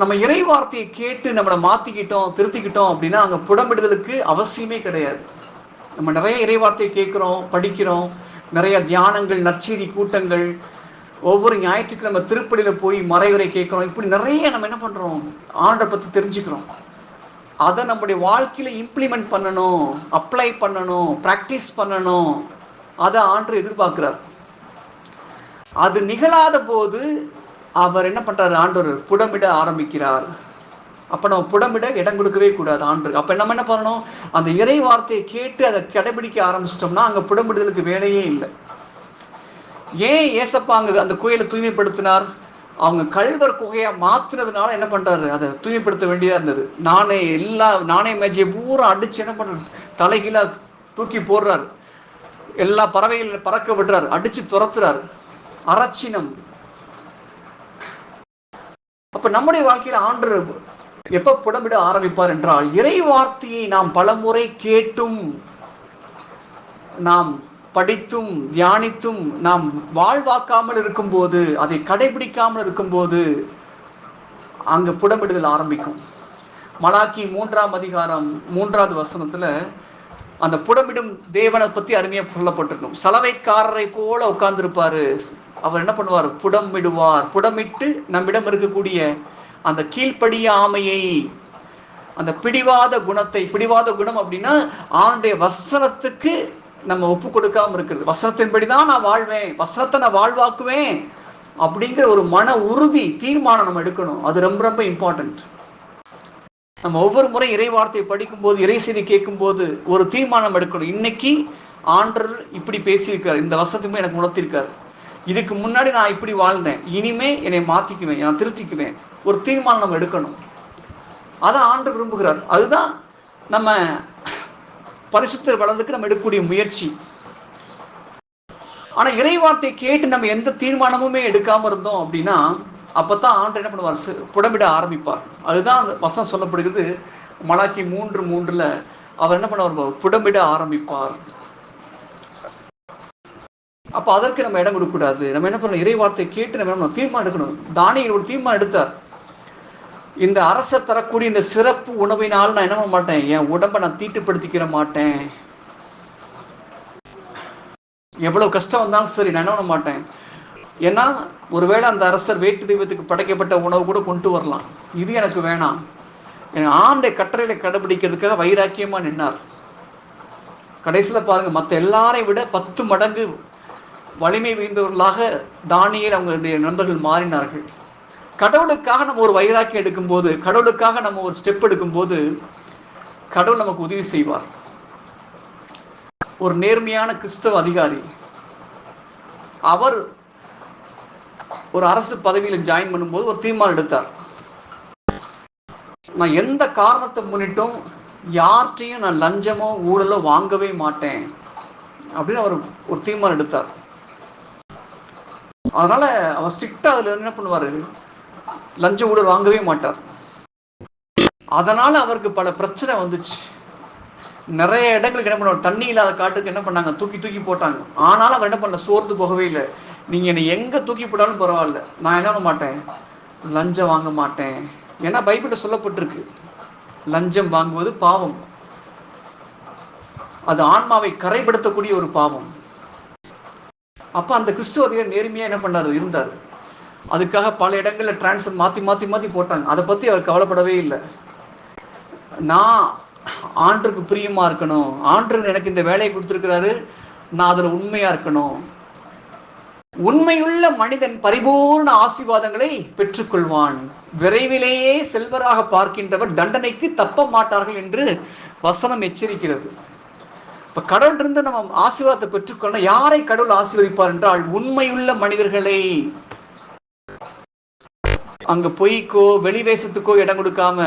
நம்ம இறை வார்த்தையை கேட்டு நம்மளை மாத்திக்கிட்டோம், திருத்திக்கிட்டோம் அப்படின்னா அங்க புடமிடுதலுக்கு அவசியமே கிடையாது. நம்ம நிறைய இறை வார்த்தையை கேட்கிறோம், படிக்கிறோம், நிறைய தியானங்கள், நற்செய்தி கூட்டங்கள், ஒவ்வொரு ஞாயிற்றுக்கிழமை திருப்பலியில போய் மறைவுரை கேட்கிறோம். இப்படி நிறைய நம்ம என்ன பண்றோம், ஆண்டரை பத்தி தெரிஞ்சுக்கிறோம். அதை நம்முடைய வாழ்க்கையில இம்ப்ளிமெண்ட் பண்ணணும், அப்ளை பண்ணணும், பிராக்டிஸ் பண்ணணும். அதை ஆண்டவர் எதிர்பார்க்கிறார். அது நிகழாத போது அவர் என்ன பண்றாரு, ஆண்டவர் புடமிட ஆரம்பிக்கிறார். அப்ப நம்ம புடமிட இடம் கொடுக்கவே கூடாது ஆண்டவர். அப்ப நம்ம என்ன பண்ணணும், அந்த இறை வார்த்தையை கேட்டு அதை கடைபிடிக்க ஆரம்பிச்சிட்டோம்னா அங்க புடமிடுதலுக்கு வேலையே இல்லை. ஏன் ஏசப்பா அங்க அந்த கோயிலை தூய்மைப்படுத்தினார், அவங்க கள்வர் குகையா மாத்தினதுனால என்ன பண்றாரு, அதை தூய்மைப்படுத்த வேண்டியதா இருந்தது. நாணய மேஜையை பூரா அடிச்சு என்ன பண்றாரு, தலைகீழா தூக்கி போடுறாரு, எல்லா பறவைகள் பறக்க விடுறாரு, அடிச்சு துரத்துறாரு. அறச்சினம். அப்ப நம்முடைய வாழ்க்கையில ஆண்டவர் எப்ப புடமிட ஆரம்பிப்பார் என்றால், இறை வார்த்தையை நாம் பலமுறை கேட்டும், நாம் படித்தும் தியானித்தும் நாம் வாழ்வாக்காமல் இருக்கும்போது, அதை கடைபிடிக்காமல் இருக்கும்போது அங்க புடமிடுதல் ஆரம்பிக்கும். மலாக்கி 3ஆம் அதிகாரம் 3வது வசனத்துல அந்த புடமிடும் தேவனை பத்தி அருமையா சொல்லப்பட்டிருக்கும். சலவைக்காரரை போல உட்கார்ந்துருப்பாரு. அவர் என்ன பண்ணுவார், புடமிடுவார். புடமிட்டு நம்மிடம் இருக்கக்கூடிய அந்த கீழ்ப்படியாமையை, அந்த பிடிவாத குணத்தை, பிடிவாத குணம் அப்படின்னா ஆண்டுடைய வசனத்துக்கு நம்ம ஒப்பு கொடுக்காம இருக்கிறது. வசனத்தின்படிதான் நான் வாழ்வேன், வசனத்தை நான் வாழ்வாக்குவேன் அப்படிங்கிற ஒரு மன உறுதி, தீர்மானம் நம்ம எடுக்கணும். அது ரொம்ப ரொம்ப இம்பார்ட்டன்ட். நம்ம ஒவ்வொரு முறை இறை வார்த்தையை படிக்கும் போது, இறை செய்தி கேட்கும் போது ஒரு தீர்மானம் எடுக்கணும். இன்னைக்கு ஆண்டவர் இப்படி பேசியிருக்காரு, இந்த வசனத்துமே எனக்கு உணர்த்திருக்காரு, இதுக்கு முன்னாடி நான் இப்படி வாழ்ந்தேன், இனிமே என்னை மாத்திக்குவேன், நான் திருத்திக்குவேன். ஒரு தீர்மானம் நம்ம எடுக்கணும். அதான் ஆண்டவர் விரும்புகிறார். அதுதான் நம்ம பரிசுத்தர் வளர்றதுக்கு நம்ம எடுக்கக்கூடிய முயற்சி. ஆனா இறை வார்த்தையை கேட்டு நம்ம எந்த தீர்மானமுமே எடுக்காம இருந்தோம் அப்படின்னா அப்பதான் ஆண்டவர் என்ன பண்ணுவார், புடமிட ஆரம்பிப்பார். அதுதான் வசனம் சொல்லப்படுகிறது. மலாக்கி 3:3 அவர் என்ன பண்ணுவார், புடமிட ஆரம்பிப்பார். அப்ப அதற்கு நம்ம இடம் கொடுக்க கூடாது. நம்ம என்ன பண்ணணும், இறை வார்த்தையை கேட்டு நம்ம தீர்மானம் எடுக்கணும். தானியேல் ஒரு தீர்மானம் எடுத்தார். இந்த அரசர் தரக்கூடிய இந்த சிறப்பு உணவினால் நான் என்ன பண்ண மாட்டேன், என் உடம்பை நான் தீட்டுப்படுத்திக்கிற மாட்டேன். எவ்வளவு கஷ்டம் வந்தாலும் சரி நான் என்ன பண்ண மாட்டேன். ஏன்னா ஒருவேளை அந்த அரசர் வேட்டு தெய்வத்துக்கு படைக்கப்பட்ட உணவு கூட கொண்டு வரலாம், இது எனக்கு வேணாம். ஆண்டை கட்டளையில கடைபிடிக்கிறதுக்காக வைராக்கியமா நின்னார். கடைசியில பாருங்க, மற்ற எல்லாரையும் விட 10 மடங்கு வலிமை மிகுந்தவர்களாக தானியேல் அவங்களுடைய நண்பர்கள் மாறினார்கள். கடவுளுக்காக நம்ம ஒரு வைராக்கியம் எடுக்கும்போது, கடவுளுக்காக நம்ம ஒரு ஸ்டெப் எடுக்கும்போது கடவுள் நமக்கு உதவி செய்வார். ஒரு நேர்மையான கிறிஸ்தவ அதிகாரி, அவர் ஒரு அரசு பதவியில் ஜாயின் பண்ணும்போது ஒரு தீர்மானம் எடுத்தார். நான் எந்த காரணத்தை முன்னிட்டும் யார்கிட்டையும் நான் லஞ்சமோ ஊழலோ வாங்கவே மாட்டேன் அப்படின்னு அவர் ஒரு தீர்மானம் எடுத்தார். அதனால அவர் ஸ்ட்ரிக்டா அதுல என்ன பண்ணுவாரு, லஞ்ச ஊழல் வாங்கவே மாட்டார். அதனால அவருக்கு பல பிரச்சனை வந்துச்சு. நிறைய இடங்களுக்கு என்ன பண்ணுவாங்க, தண்ணி இல்லாத காட்டுக்கு என்ன பண்ணாங்க, தூக்கி தூக்கி போட்டாங்க. ஆனாலும் அவர் என்ன பண்ணல, சோர்ந்து போகவே இல்லை. நீங்கள் என்னை எங்கே தூக்கி போட்டாலும் பரவாயில்ல, நான் என்ன பண்ண மாட்டேன், லஞ்சம் வாங்க மாட்டேன். ஏன்னா பைபிளில் சொல்லப்பட்டிருக்கு, லஞ்சம் வாங்குவது பாவம், அது ஆன்மாவை கரைப்படுத்தக்கூடிய ஒரு பாவம். அப்போ அந்த கிறிஸ்துவதிகள் நேர்மையாக என்ன பண்ணார், இருந்தார். அதுக்காக பல இடங்களில் டிரான்ஸ்ஃபர் மாற்றி மாற்றி மாற்றி போட்டாங்க. அதை பற்றி அவர் கவலைப்படவே இல்லை. நான் ஆண்டருக்கு பிரியமாக இருக்கணும், ஆண்டருக்கு எனக்கு இந்த வேலையை கொடுத்துருக்கிறாரு, நான் அதில் உண்மையாக இருக்கணும். உண்மையுள்ள மனிதன் பரிபூர்ண ஆசீர்வாதங்களை பெற்றுக்கொள்வான். விரைவிலேயே செல்வராக பார்க்கின்றவர் தண்டனைக்கு தப்ப மாட்டார்கள் என்று வசனம் எச்சரிக்கிறது. இப்போ கடவுள் இருந்து நம்ம ஆசீர்வாதத்தை பெற்றுக்கொள்ள யாரை கடவுள் ஆசீர்வதிப்பார் என்றால் உண்மையுள்ள மனிதர்களை. அங்க பொய்க்கோ வெளிவேசத்துக்கோ இடம் கொடுக்காம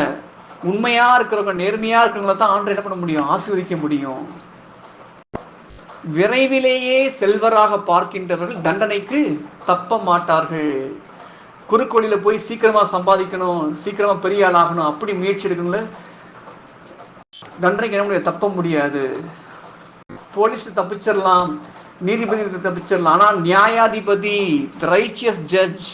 உண்மையா இருக்கிறவங்க, நேர்மையா இருக்கிறவங்கள தான் ஆண்டு என்ன பண்ண முடியும், ஆசீர்வதிக்க முடியும். விரைவிலேயே செல்வராக பார்க்கின்றவர்கள் தண்டனைக்கு தப்ப மாட்டார்கள். குறுக்கோளில போய் சீக்கிரமா சம்பாதிக்கணும், சீக்கிரமா பெரிய ஆள் ஆகணும், அப்படி முயற்சி எடுக்கணும்ல, தண்டனைக்கு என்ன முடியாது, தப்ப முடியாது. போலீஸ் தப்பிச்சிடலாம், நீதிபதி தப்பிச்சிடலாம், ஆனால் நியாயாதிபதி, ரைச்சியஸ் ஜட்ஜ்,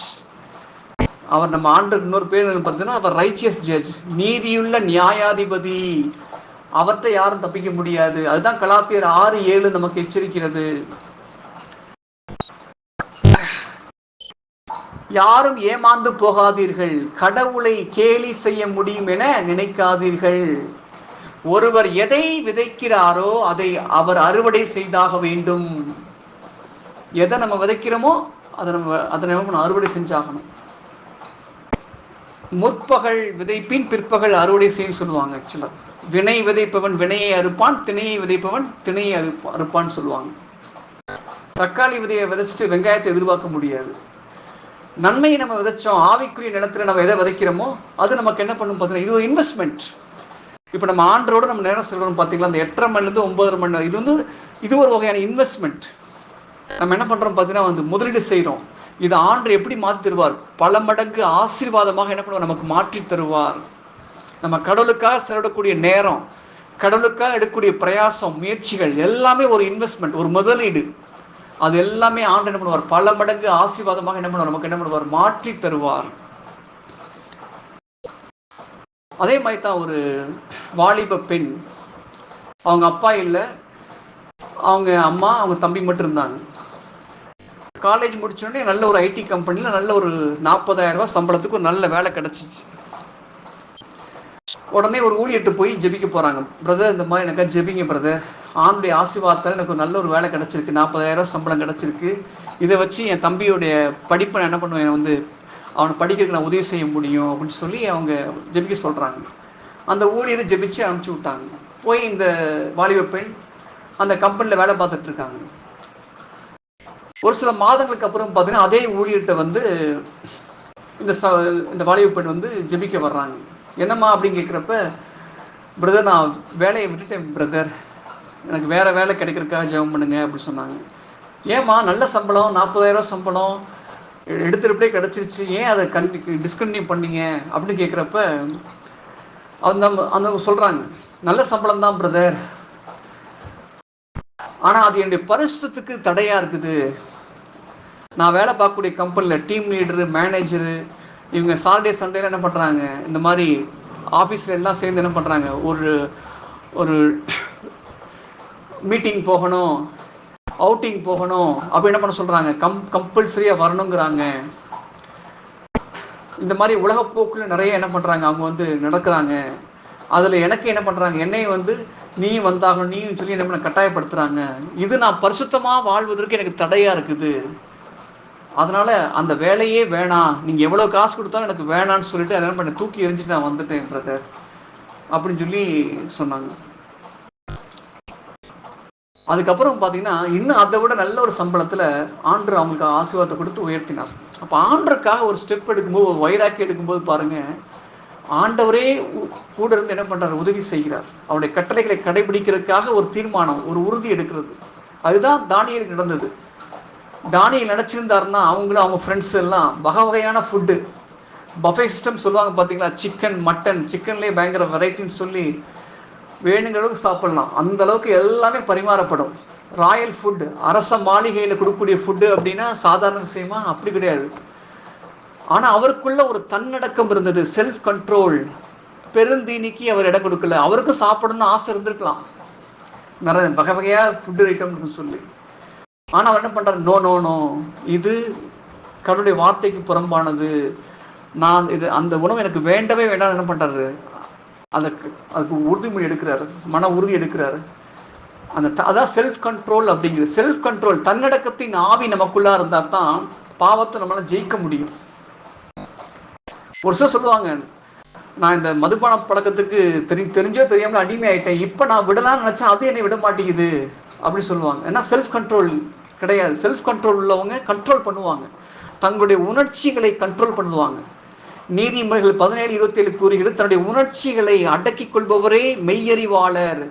அவர் நம்ம ஆண்டுக்கு இன்னொரு பேர் பார்த்தீங்கன்னா அவர் ரைச்சியஸ் ஜட்ஜ், நீதியுள்ள நியாயாதிபதி, அவர்கிட்ட யாரும் தப்பிக்க முடியாது. அதுதான் கலாத்தியர் 6:7 நமக்கு எச்சரிக்கிறது. யாரும் ஏமாந்து போகாதீர்கள், கடவுளை கேலி செய்ய முடியும் என நினைக்காதீர்கள். ஒருவர் எதை விதைக்கிறாரோ அதை அவர் அறுவடை செய்தாக வேண்டும். எதை நம்ம விதைக்கிறோமோ அதை நம்ம அறுவடை செஞ்சாகணும். முற்பகல் விதைப்பின் பிற்பகல் அறுவடை செய்யும் சொல்லுவாங்க. ஆக்சுவலா வினை விதைப்பவன் வினையை அறுப்பான், திணையை விதைப்பவன் திணையை அறுப்பான்னு சொல்லுவாங்க. தக்காளி விதையை விதைச்சிட்டு வெங்காயத்தை எதிர்பார்க்க முடியாது. நன்மையை நம்ம விதைச்சோம், ஆவிக்குரிய நிலத்துல நம்ம எதை விதைக்கிறோமோ அது நமக்கு என்ன பண்ணும் பார்த்தீங்கன்னா, இது ஒரு இன்வெஸ்ட்மெண்ட். இப்போ நம்ம ஆண்டரோட நம்ம நேரம் செல்றோம் பார்த்தீங்களா, அந்த 8:30 மணிலேருந்து 9:30 மணி நேரம், இது ஒரு வகையான இன்வெஸ்ட்மெண்ட். நம்ம என்ன பண்ணுறோம் பார்த்தீங்கன்னா, முதலீடு செய்கிறோம். இது ஆண்டு எப்படி மாற்றி தருவார், பல மடங்கு ஆசீர்வாதமாக என்ன பண்ணுவார், நமக்கு மாற்றி தருவார். நம்ம கடவுளுக்காக செலவிடக்கூடிய நேரம், கடவுளுக்காக எடுக்கக்கூடிய பிரயாசம், முயற்சிகள் எல்லாமே ஒரு இன்வெஸ்ட்மெண்ட், ஒரு முதலீடு. அது எல்லாமே ஆண்டு என்ன பண்ணுவார், பல மடங்கு ஆசீர்வாதமாக என்ன பண்ணுவார், நமக்கு என்ன பண்ணுவார், மாற்றி தருவார். அதே மாதிரி தான் ஒரு வாலிப பெண், அவங்க அப்பா இல்லை, அவங்க அம்மா அவங்க தம்பி மட்டும் இருந்தாங்க. காலேஜ் முடிச்சோடனே நல்ல ஒரு ஐடி கம்பெனியில் நல்ல ஒரு 40,000 ரூபாய் சம்பளத்துக்கு ஒரு நல்ல வேலை கிடச்சிச்சு. உடனே ஒரு ஊழியர்கிட்ட போய் ஜெபிக்க போகிறாங்க. பிரதர், இந்த மாதிரி எனக்கு ஜெபிங்க பிரதர், ஆணுடைய ஆசீர்வாதத்தால் எனக்கு ஒரு நல்ல ஒரு வேலை கிடச்சிருக்கு, 40,000 ரூபாய் சம்பளம் கிடச்சிருக்கு, இதை வச்சு என் தம்பியோடைய படிப்பை நான் என்ன பண்ணுவேன், அவனை படிக்கிறதுக்கு நான் உதவி செய்ய முடியும் அப்படின்னு சொல்லி அவங்க ஜெபிக்க சொல்கிறாங்க. அந்த ஊழியரை ஜெபிச்சு அனுப்பிச்சி விட்டாங்க. போய் இந்த வாலிப பெண் அந்த கம்பெனியில் வேலை பார்த்துட்டு இருக்காங்க. ஒரு சில மாதங்களுக்கு அப்புறம் பார்த்தீங்கன்னா அதே ஊழியர்கிட்ட இந்த வாலிப பெண் ஜெபிக்க வர்றாங்க. என்னம்மா அப்படின்னு கேட்குறப்ப, பிரதர் நான் வேலையை விட்டுட்டேன் பிரதர், எனக்கு வேறு வேலை கிடைக்கிறதுக்காக ஜெபம் பண்ணுங்க அப்படின்னு சொன்னாங்க. ஏம்மா, நல்ல சம்பளம், 40,000 ரூபா சம்பளம் எடுத்துகிட்டே கிடச்சிருச்சு, ஏன் அதை டிஸ்கண்டினியூ பண்ணீங்க அப்படின்னு கேட்குறப்ப அந்த சொல்கிறாங்க, நல்ல சம்பளம் தான் பிரதர், ஆனால் அது என்னுடைய பரிசுத்தத்துக்கு தடையாக இருக்குது. நான் வேலை பார்க்கக்கூடிய கம்பெனியில் டீம் லீடரு, மேனேஜரு, இவங்க சாட்டர்டே சண்டேல என்ன பண்ணுறாங்க, இந்த மாதிரி ஆஃபீஸில் எல்லாம் சேர்ந்து என்ன பண்ணுறாங்க, ஒரு மீட்டிங் போகணும், அவுட்டிங் போகணும் அப்படி என்ன பண்ண சொல்கிறாங்க, கம்பல்சரியாக வரணுங்கிறாங்க. இந்த மாதிரி உலகப்போக்கில் நிறைய என்ன பண்ணுறாங்க, அவங்க நடக்கிறாங்க. அதில் எனக்கு என்ன பண்ணுறாங்க, என்னையும் நீயும் வந்தாகணும், நீயும் சொல்லி என்ன பண்ண கட்டாயப்படுத்துகிறாங்க. இது நான் பரிசுத்தமாக வாழ்வதற்கு எனக்கு தடையாக இருக்குது, அதனால் அந்த வேலையே வேணாம், நீங்கள் எவ்வளோ காசு கொடுத்தாலும் எனக்கு வேணான்னு சொல்லிட்டு என்ன பண்ண தூக்கி எரிஞ்சிட்டு நான் வந்துட்டேன் பிரதர் அப்படின்னு சொல்லி சொன்னாங்க. அதுக்கப்புறம் பார்த்தீங்கன்னா இன்னும் அதை விட நல்ல ஒரு சம்பளத்தில் ஆண்டர் அவங்களுக்கு ஆசீர்வாதத்தை கொடுத்து உயர்த்தினார். அப்போ ஆண்டருக்காக ஒரு ஸ்டெப் எடுக்கும்போது, ஒரு வைராக்கி எடுக்கும்போது பாருங்கள், ஆண்டவரே கூட இருந்து என்ன பண்ணுறாரு, உதவி செய்கிறார். அவருடைய கட்டளைகளை கடைபிடிக்கிறதுக்காக ஒரு தீர்மானம், ஒரு உறுதி எடுக்கிறது. அதுதான் தானியேலுக்கு நடந்தது. தானியேல் நினச்சிருந்தாருன்னா அவங்க ஃப்ரெண்ட்ஸ் எல்லாம் வகை வகையான ஃபுட்டு, பஃபே சிஸ்டம் சொல்லுவாங்க பார்த்தீங்களா, சிக்கன் மட்டன், சிக்கன்லேயே பயங்கர வெரைட்டின்னு சொல்லி வேணுங்கிற அளவுக்கு சாப்பிடலாம். அந்த அளவுக்கு எல்லாமே பரிமாறப்படும். ராயல் ஃபுட்டு, அரச மாளிகையில் கொடுக்கக்கூடிய ஃபுட்டு அப்படின்னா சாதாரண விஷயமா? அப்படி கிடையாது. ஆனால் அவருக்குள்ள ஒரு தன்னடக்கம் இருந்தது, செல்ஃப் கண்ட்ரோல். பெருந்தீனிக்கு அவர் இடம் கொடுக்கல. அவருக்கும் சாப்பிடணும்னு ஆசை இருந்திருக்கலாம், நிறைய வகை வகையாக ஃபுட்டு ஐட்டம்னு சொல்லி. ஆனால் அவர் என்ன பண்ணுறாரு, நோ நோ நோ, இது கடவுளுடைய வார்த்தைக்கு புறம்பானது, நான் இது அந்த உணவு எனக்கு வேண்டவே வேண்டாம். என்ன பண்ணுறாரு, அதுக்கு உறுதிமொழி எடுக்கிறாரு, மன உறுதி எடுக்கிறாரு. அதான் செல்ஃப் கண்ட்ரோல் அப்படிங்கிறது. செல்ஃப் கண்ட்ரோல், தன்னடக்கத்தின் ஆவி நமக்குள்ளா இருந்தால் தான் பாவத்தை நம்மளால ஜெயிக்க முடியும். ஒரு சில சொல்லுவாங்க, நான் இந்த மதுபான பழக்கத்துக்கு தெரிஞ்சோ தெரியாமல் அடிமை ஆயிட்டேன், இப்போ நான் விடலாம்னு நினச்சா அது என்னை விட மாட்டேங்குது அப்படி சொல்லுவாங்க. ஏன்னா செல்ஃப் கண்ட்ரோல் கிடையாது. செல்ஃப் கண்ட்ரோல் உள்ளவங்க கண்ட்ரோல் பண்ணுவாங்க, தங்களுடைய உணர்ச்சிகளை கண்ட்ரோல் பண்ணுவாங்க. நீதிமொழிகள் 17:27 கூறுகிறது, தன்னுடைய உணர்ச்சிகளை அடக்கிக் கொள்பவரே மெய்யறிவாளர்.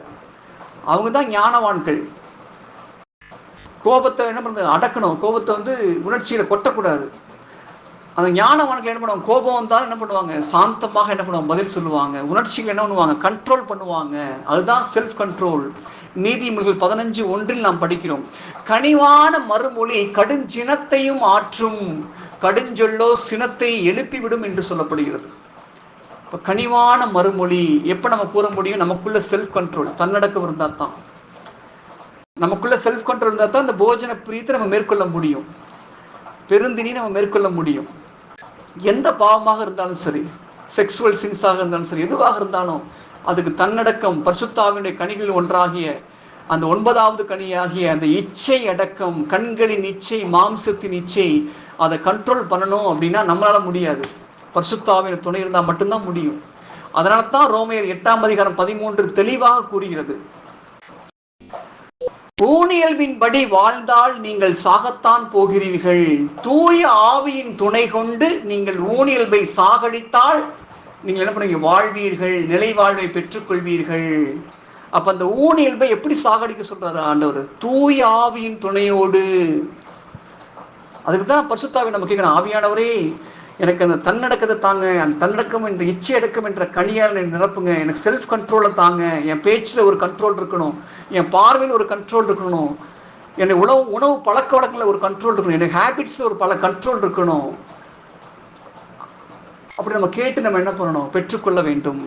அவங்க தான் ஞானவான்கள். கோபத்தை என்ன பண்ணுறது, அடக்கணும். கோபத்தை உணர்ச்சிகளை கொட்டக்கூடாது. அந்த ஞானவான்கள் என்ன பண்ணுவாங்க, கோபம் வந்தாலும் என்ன பண்ணுவாங்க, சாந்தமாக என்ன பண்ணுவாங்க, பதில் சொல்லுவாங்க. உணர்ச்சிகள் என்ன பண்ணுவாங்க, கண்ட்ரோல் பண்ணுவாங்க. அதுதான் செல்ஃப் கண்ட்ரோல். நீதிமொழிகள் 15:1 நாம் படிக்கிறோம், கனிவான மறுமொழி கடுஞ்சினத்தையும் ஆற்றும், கடுஞ்சொல்லோ சினத்தை எழுப்பிவிடும் என்று சொல்லப்படுகிறது. இப்போ கனிவான மறுமொழி எப்போ நம்ம கூற முடியும், நமக்குள்ள செல்ஃப் கண்ட்ரோல், தன்னடக்கம் இருந்தால் தான். நமக்குள்ள செல்ஃப் கண்ட்ரோல் இருந்தால் தான் இந்த போஜன பிரியத்தை நம்ம மேற்கொள்ள முடியும், பெருந்தினி நம்ம மேற்கொள்ள முடியும். எந்த பாவமாக இருந்தாலும் சரி, செக்ஸுவல் சின்ஸாக இருந்தாலும் சரி, எதுவாக இருந்தாலும் அதுக்கு தன்னடக்கம், பரிசுத்த ஆவியுடைய கனிகளில் ஒன்றாகிய அந்த 9வது கனியாகிய அந்த இச்சை அடக்கம், கண்களின் இச்சை, மாம்சத்தின் இச்சை, அதை கண்ட்ரோல் பண்ணணும் அப்படின்னா நம்மளால முடியாது. பரிசுத்த ஆவியின் துணை இருந்தால் மட்டும்தான் முடியும். அதனால தான் ரோமையர் 8:13 தெளிவாக கூறுகிறது, ஊனியல்பின்படி வாழ்ந்தால் நீங்கள் சாகத்தான் போகிறீர்கள், தூய ஆவியின் துணை கொண்டு நீங்கள் ஊனியல்பை சாகடித்தால் நீங்கள் என்ன பண்ணுவீங்க, வாழ்வீர்கள், நிலை வாழ்வை பெற்றுக்கொள்வீர்கள். அப்ப அந்த ஊனியல்பை எப்படி சாகடிக்க சொல்றாரு ஆண்டவர், தூய ஆவியின் துணையோடு. அதுக்கு தான் பரிசுத்த ஆவி நம்ம கேட்கணும், ஆவியானவரே எனக்கு அந்த தன்னடக்கத்தை தாங்க, அந்த தன்னடக்கம் என்ற இச்சை அடக்கம் என்ற கனியால் நிரப்புங்க, எனக்கு செல்ஃப் கண்ட்ரோலை தாங்க, என் பேச்சில் ஒரு கண்ட்ரோல் இருக்கணும், என் பார்வையில் ஒரு கண்ட்ரோல் இருக்கணும், என்னை உணவு பழக்க வழக்கங்களில் ஒரு கண்ட்ரோல் இருக்கணும், எனக்கு ஹேபிட்ஸில் ஒரு பல கண்ட்ரோல் இருக்கணும். அப்படி நம்ம கேட்டு நம்ம என்ன பண்ணணும், பெற்றுக்கொள்ள வேண்டும்.